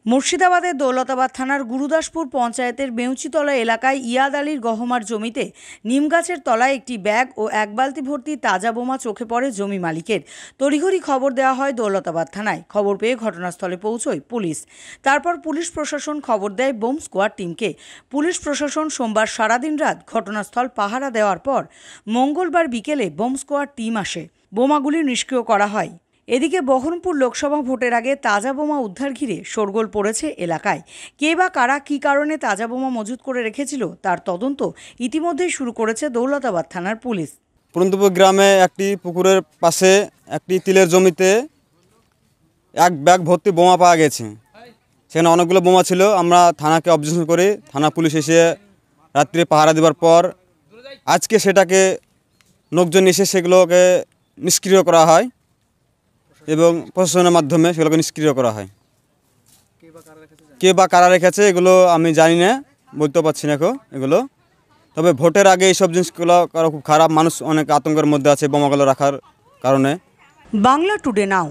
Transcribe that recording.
মুর্শিদাবাদের দৌলতাবাদ থানার গুরুদাসপুর পঞ্চায়েতের বেউচিতলা এলাকায় ইয়াদ আলীর গহমার জমিতে নিমগাছের তলায় একটি ব্যাগ ও এক বালতি ভর্তি তাজা বোমা চোখে পড়ে জমি মালিকের। তড়িঘড়ি খবর দেওয়া হয় দৌলতাবাদ থানায়। খবর পেয়ে ঘটনাস্থলে পৌঁছয় পুলিশ। তারপর পুলিশ প্রশাসন খবর দেয় বোম স্কোয়াড টিমকে। পুলিশ প্রশাসন সোমবার সারাদিন রাত ঘটনাস্থল পাহারা দেওয়ার পর মঙ্গলবার বিকেলে বোম স্কোয়াড টিম আসে। বোমাগুলি নিষ্ক্রিয় করা হয়। এদিকে বহরমপুর লোকসভা ভোটের আগে তাজা বোমা উদ্ধার ঘিরে শোরগোল পড়েছে এলাকায়। কে বা কারা কী কারণে তাজা বোমা মজুত করে রেখেছিল তার তদন্ত ইতিমধ্যেই শুরু করেছে দৌলতাবাদ থানার পুলিশ। পুরন্দপুর গ্রামে একটি পুকুরের পাশে একটি তিলের জমিতে এক ব্যাগ ভর্তি বোমা পাওয়া গেছে। সেখানে অনেকগুলো বোমা ছিল। আমরা থানাকে অবজেকশন করি। থানা পুলিশ এসে রাত্রে পাহারা দেওয়ার পর আজকে সেটাকে লোকজন এসে সেগুলোকে নিষ্ক্রিয় করা হয় এবং প্রশাসনের মাধ্যমে সেগুলোকে নিষ্ক্রিয় করা হয়। কে বা কারা রেখেছে এগুলো আমি জানি না, বলতে পারছি না এগুলো। তবে ভোটের আগে এইসব জিনিসগুলো করা খুব খারাপ। মানুষ অনেক আতঙ্কের মধ্যে আছে বোমাগুলো রাখার কারণে। বাংলা টুডে নাও।